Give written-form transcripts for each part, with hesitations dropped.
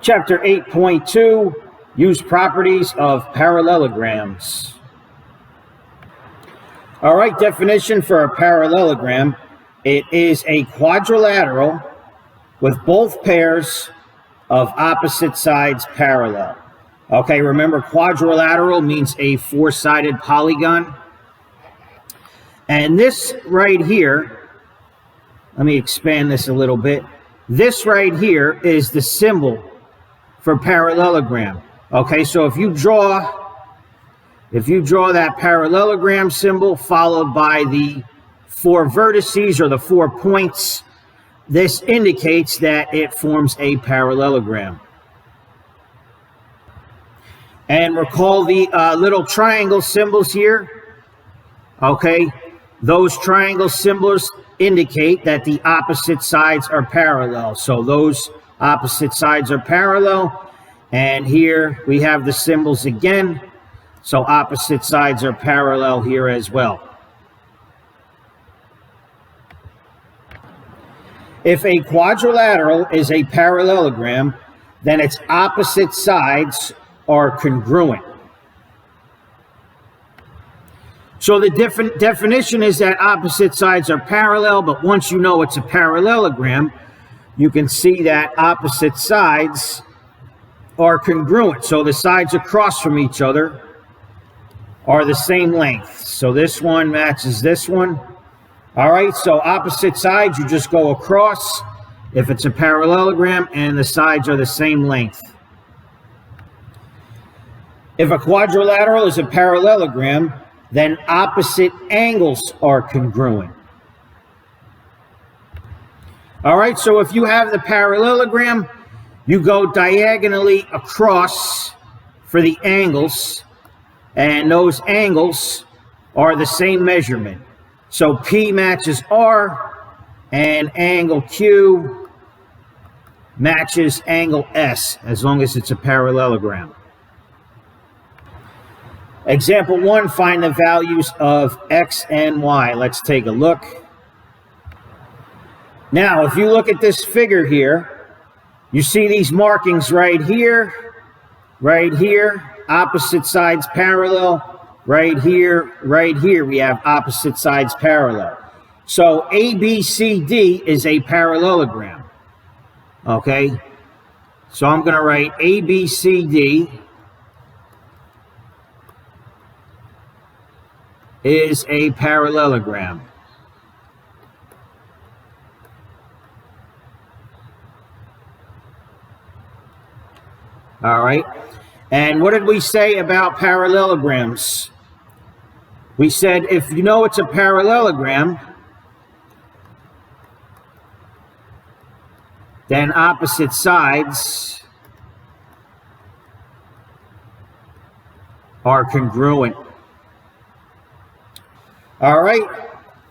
Chapter 8.2, Use Properties of Parallelograms. All right, definition for a parallelogram. It is a quadrilateral with both pairs of opposite sides parallel. Okay, remember quadrilateral means a four-sided polygon. And this right here, let me expand this a little bit. This right here is the symbol for parallelogram. Okay, so if you draw that parallelogram symbol followed by the four vertices or the 4 points, this indicates that it forms a parallelogram. And recall the little triangle symbols here. Okay, those triangle symbols indicate that the opposite sides are parallel. So those opposite sides are parallel. And here we have the symbols again. So opposite sides are parallel here as well. If a quadrilateral is a parallelogram, then its opposite sides are congruent. So the definition is that opposite sides are parallel, but once you know it's a parallelogram, you can see that opposite sides are congruent. So the sides across from each other are the same length. So this one matches this one. All right, so opposite sides, you just go across if it's a parallelogram and the sides are the same length. If a quadrilateral is a parallelogram, then opposite angles are congruent. All right, so if you have the parallelogram, you go diagonally across for the angles, and those angles are the same measurement. So P matches R, and angle Q matches angle S, as long as it's a parallelogram. Example 1, find the values of X and Y. Let's take a look. Now, if you look at this figure here, you see these markings right here, opposite sides parallel, right here, we have opposite sides parallel. So ABCD is a parallelogram. Okay, so I'm going to write ABCD is a parallelogram. All right, and what did we say about parallelograms? We said if you know it's a parallelogram, then opposite sides are congruent. All right,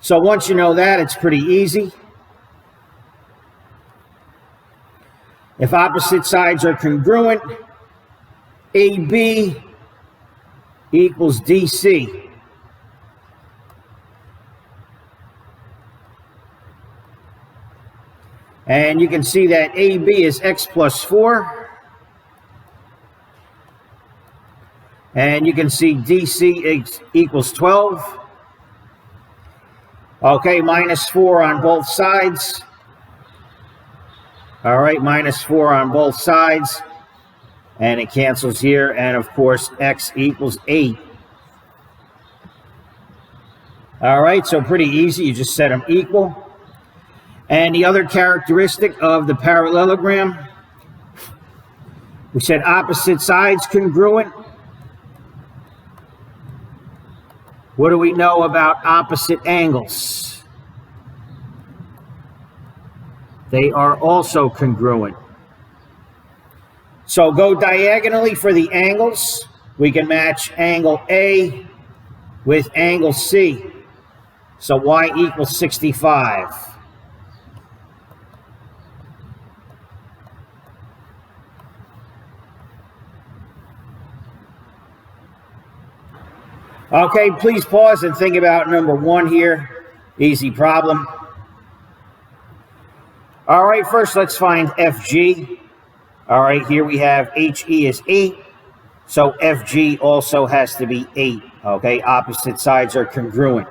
so once you know that, it's pretty easy. If opposite sides are congruent, AB equals DC. And you can see that AB is X plus 4. And you can see DC equals 12. Okay, minus 4 on both sides. All right, minus 4 on both sides. And it cancels here. And of course, X equals 8. All right, so pretty easy. You just set them equal. And the other characteristic of the parallelogram, we said opposite sides congruent. What do we know about opposite angles? They are also congruent. So go diagonally for the angles. We can match angle A with angle C. So Y equals 65. Okay, please pause and think about number 1 here. Easy problem. All right, first let's find FG. All right, here we have HE is 8, so FG also has to be 8. Okay, opposite sides are congruent.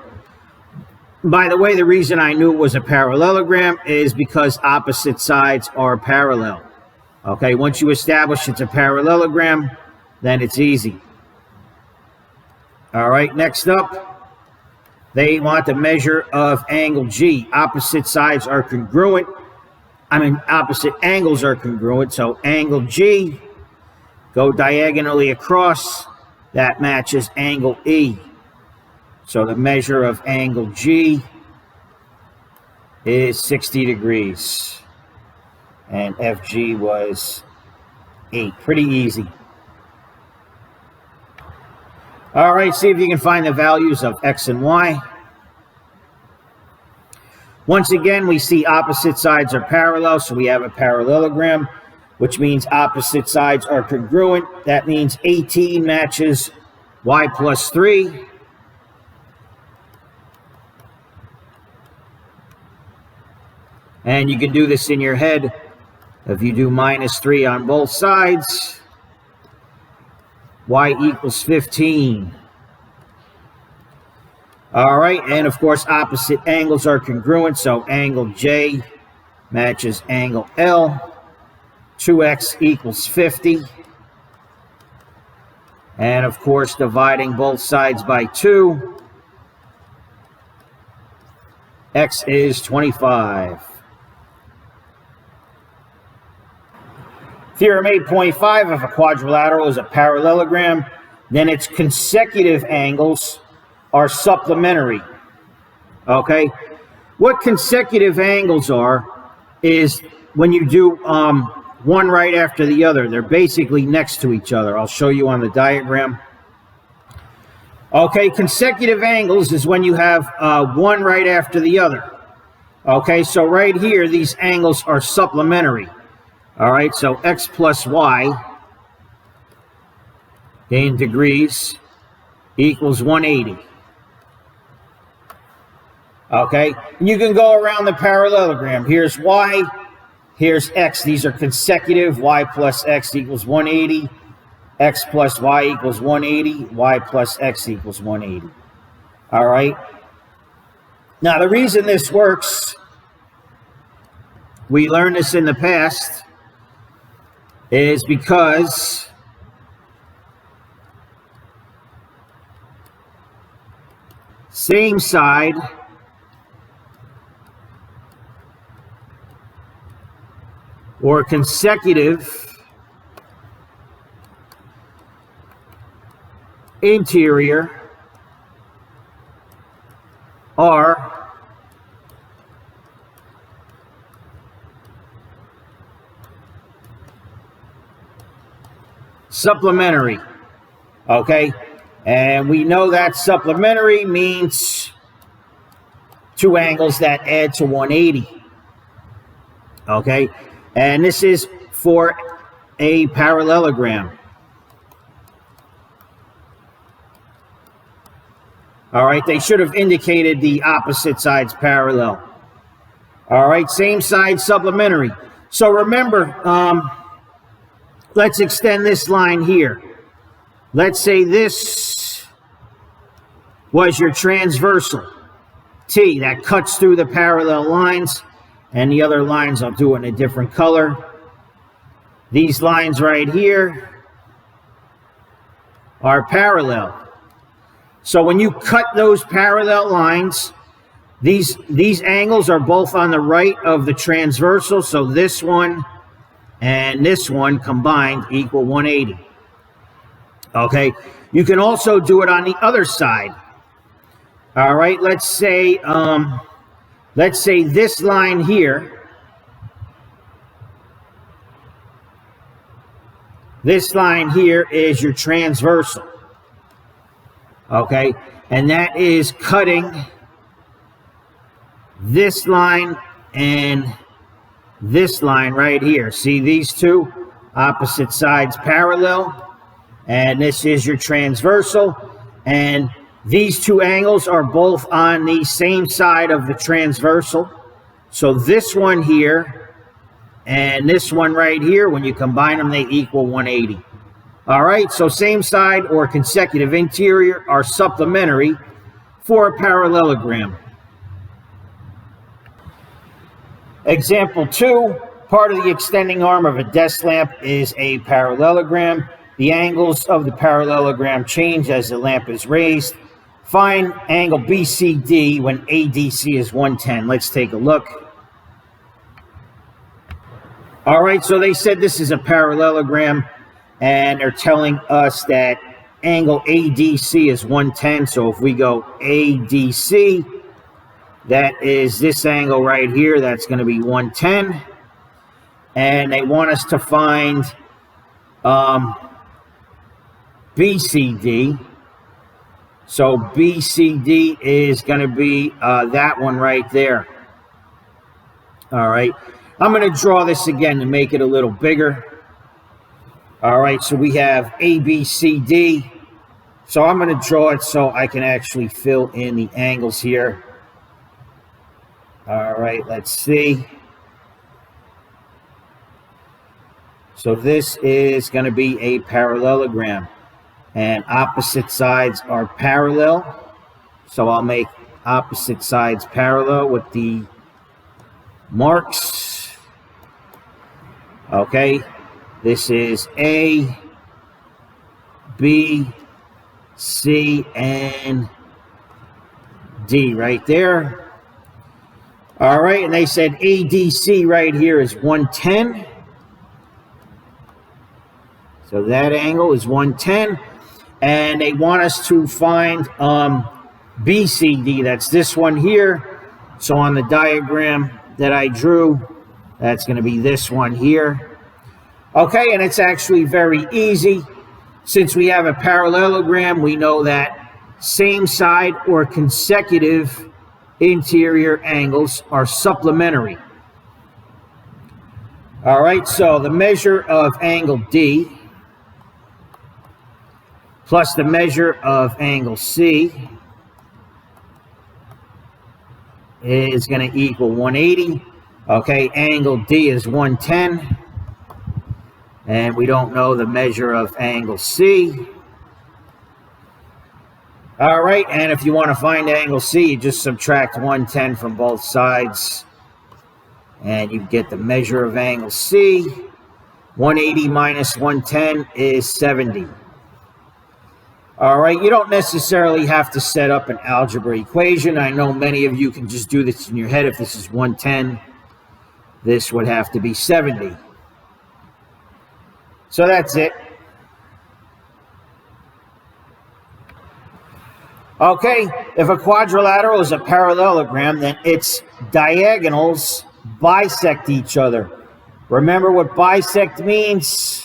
By the way, the reason I knew it was a parallelogram is because opposite sides are parallel. Okay, once you establish it's a parallelogram, then it's easy. All right, next up, they want the measure of angle G. Opposite sides are congruent. Opposite angles are congruent, so angle G, go diagonally across, that matches angle E. So the measure of angle G is 60 degrees. And FG was 8. Pretty easy. All right, see if you can find the values of X and Y. Once again, we see opposite sides are parallel, so we have a parallelogram, which means opposite sides are congruent. That means 18 matches Y plus 3. And you can do this in your head. If you do minus 3 on both sides, Y equals 15. All right, and of course, opposite angles are congruent, so angle J matches angle L. 2x equals 50. And of course, dividing both sides by 2, x is 25. Theorem 8.5, if a quadrilateral is a parallelogram, then its consecutive angles are supplementary. Okay? What consecutive angles are is when you do one right after the other. They're basically next to each other. I'll show you on the diagram. Okay, consecutive angles is when you have one right after the other. Okay, so right here, these angles are supplementary. All right, so x plus y in degrees equals 180. Okay, and you can go around the parallelogram. Here's y, here's x. These are consecutive. Y plus x equals 180. X plus y equals 180. Y plus x equals 180. All right. Now, the reason this works, we learned this in the past, is because same side or consecutive interior are supplementary. Okay, and we know that supplementary means two angles that add to 180. Okay, and this is for a parallelogram. All right, they should have indicated the opposite sides parallel. All right, same side supplementary. So remember, let's extend this line here. Let's say this was your transversal T that cuts through the parallel lines, and the other lines I'll do in a different color. These lines right here are parallel. So when you cut those parallel lines, these angles are both on the right of the transversal, so this one and this one combined equal 180. Okay, you can also do it on the other side. All right, let's say this line here, is your transversal. Okay, and that is cutting this line and this line right here. See these two opposite sides parallel, and this is your transversal, and these two angles are both on the same side of the transversal. So this one here and this one right here, when you combine them, they equal 180. All right, so same side or consecutive interior are supplementary for a parallelogram. Example 2, part of the extending arm of a desk lamp is a parallelogram. The angles of the parallelogram change as the lamp is raised. Find angle BCD when ADC is 110. Let's take a look. All right, so they said this is a parallelogram, and they're telling us that angle ADC is 110. So if we go ADC, that is this angle right here. That's going to be 110. And they want us to find BCD. So BCD is going to be that one right there. All right. I'm going to draw this again to make it a little bigger. All right. So we have ABCD. So I'm going to draw it so I can actually fill in the angles here. All right. Let's see. So this is going to be a parallelogram. And opposite sides are parallel. So I'll make opposite sides parallel with the marks. Okay. This is A, B, C, and D right there. All right. And they said ADC right here is 110. So that angle is 110. And they want us to find BCD. That's this one here. So on the diagram that I drew, that's going to be this one here. Okay, and it's actually very easy. Since we have a parallelogram, we know that same side or consecutive interior angles are supplementary. All right, so the measure of angle D plus the measure of angle C is going to equal 180. Okay, angle D is 110. And we don't know the measure of angle C. All right, and if you want to find angle C, you just subtract 110 from both sides. And you get the measure of angle C. 180 minus 110 is 70. All right, you don't necessarily have to set up an algebra equation. I know many of you can just do this in your head. If this is 110, this would have to be 70. So that's it. Okay, if a quadrilateral is a parallelogram, then its diagonals bisect each other. Remember what bisect means?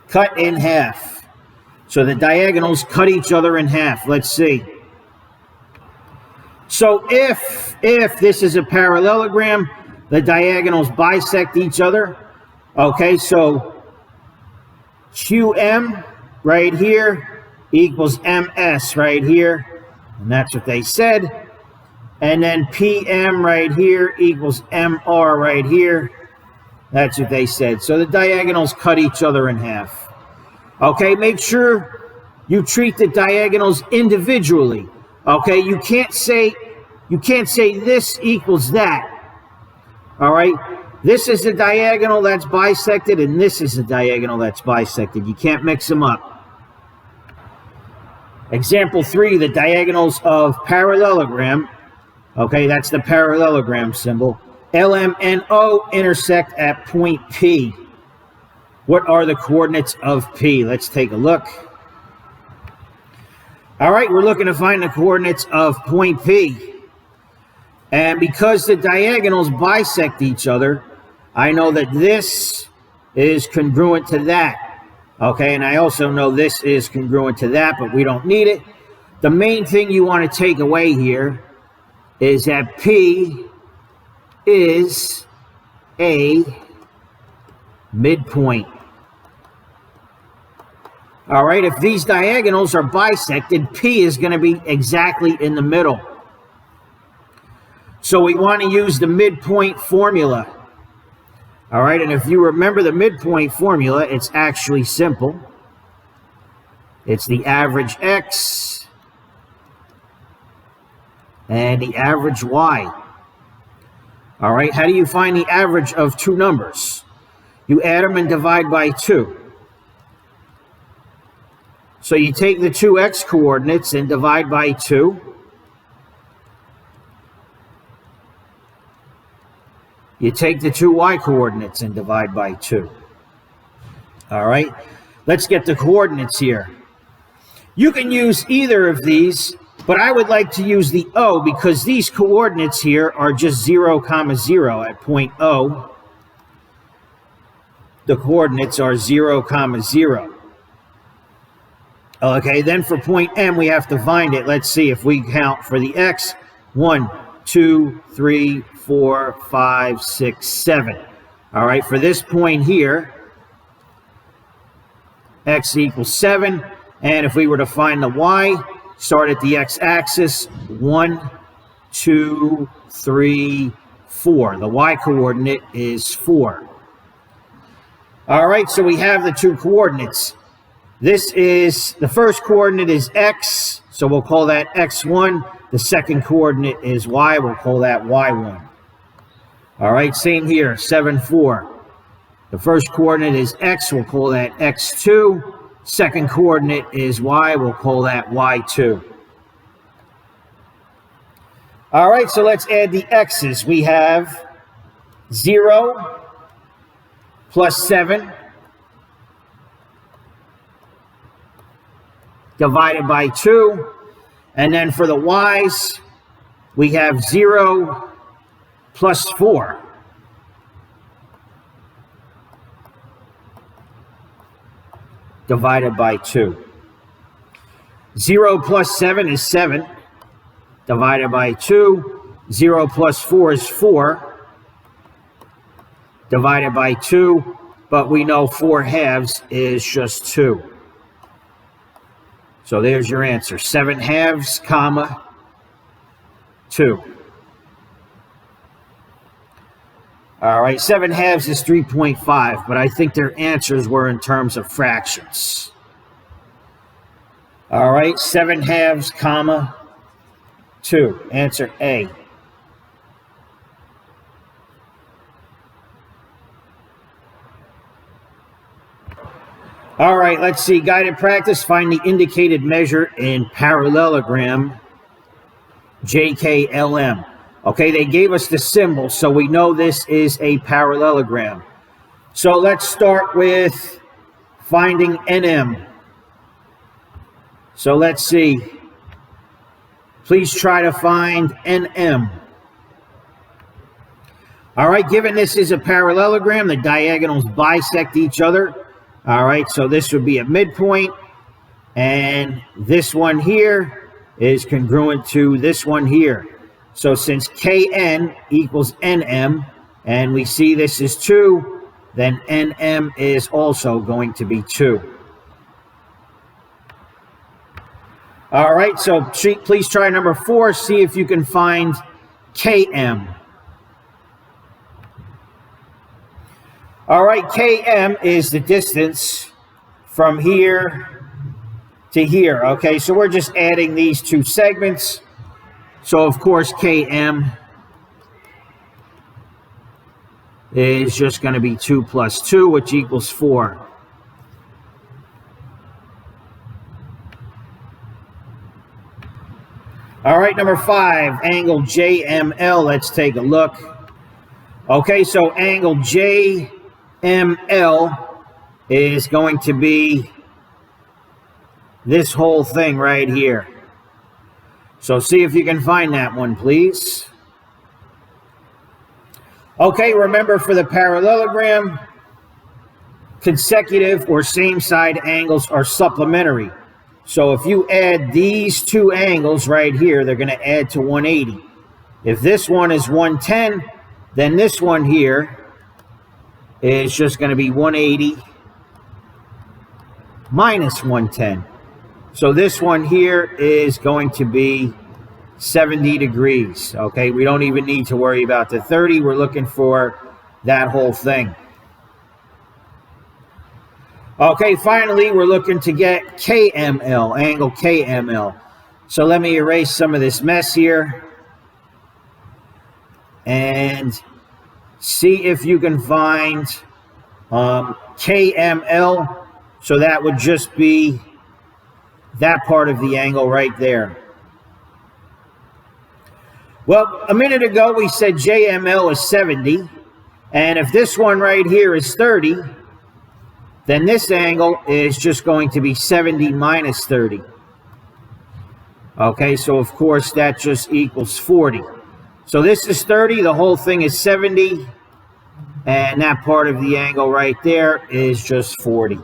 Cut in half. So the diagonals cut each other in half. Let's see. So if this is a parallelogram, the diagonals bisect each other. Okay, so QM right here equals MS right here. And that's what they said. And then PM right here equals MR right here. That's what they said. So the diagonals cut each other in half. Okay, make sure you treat the diagonals individually. Okay, you can't say this equals that. All right, this is a diagonal that's bisected, and this is a diagonal that's bisected. You can't mix them up. Example 3, the diagonals of parallelogram. Okay, that's the parallelogram symbol. LM and O intersect at point P. What are the coordinates of P? Let's take a look. All right, we're looking to find the coordinates of point P. And because the diagonals bisect each other, I know that this is congruent to that. Okay, and I also know this is congruent to that, but we don't need it. The main thing you want to take away here is that P is a midpoint. All right, if these diagonals are bisected, P is going to be exactly in the middle. So we want to use the midpoint formula. All right, and if you remember the midpoint formula, it's actually simple. It's the average x and the average y. All right, how do you find the average of two numbers? You add them and divide by 2. So you take the two x coordinates and divide by 2. You take the two y coordinates and divide by 2. All right, let's get the coordinates here. You can use either of these, but I would like to use the O because these coordinates here are just 0, 0 at point O. The coordinates are 0, 0. Okay, then for point M, we have to find it. Let's see if we count for the x. 1, 2, 3, 4, 5, 6, 7. All right, for this point here, x equals 7. And if we were to find the y, start at the x-axis, 1, 2, 3, 4. The y coordinate is 4. All right, so we have the two coordinates. This is, the first coordinate is x, so we'll call that x1. The second coordinate is y, we'll call that y1. All right, same here, 7, 4. The first coordinate is x, we'll call that x2. Second coordinate is y, we'll call that y2. All right, so let's add the x's. We have 0 plus 7 divided by 2. And then for the y's, we have 0 plus 4. Divided by 2. 0 plus 7 is 7. Divided by 2. 0 plus 4 is 4. Divided by 2. But we know 4 halves is just 2. So there's your answer. 7 halves, comma, 2. All right, 7 halves is 3.5, but I think their answers were in terms of fractions. All right, 7 halves, comma, 2. Answer A. All right, let's see. Guided practice. Find the indicated measure in parallelogram JKLM. Okay, they gave us the symbol, so we know this is a parallelogram. So let's start with finding NM. So let's see. Please try to find NM. All right, given this is a parallelogram, the diagonals bisect each other. All right, so this would be a midpoint, and this one here is congruent to this one here. So since Kn equals Nm, and we see this is 2, then Nm is also going to be 2. All right, so please try number 4. See if you can find Km. All right, Km is the distance from here to here. Okay, so we're just adding these two segments. So, of course, Km is just going to be 2 plus 2, which equals 4. All right, number 5, angle JML. Let's take a look. Okay, so angle JML is going to be this whole thing right here. So see if you can find that one, please. Okay, remember for the parallelogram, consecutive or same side angles are supplementary. So if you add these two angles right here, they're going to add to 180. If this one is 110, then this one here is just going to be 180 minus 110. So this one here is going to be 70 degrees. Okay, we don't even need to worry about the 30. We're looking for that whole thing. Okay, finally, we're looking to get KML, angle KML. So let me erase some of this mess here and see if you can find KML. So that would just be that part of the angle right there. Well, a minute ago we said JML is 70, and if this one right here is 30, then this angle is just going to be 70 minus 30. Okay, so of course that just equals 40. So this is 30, the whole thing is 70, and that part of the angle right there is just 40.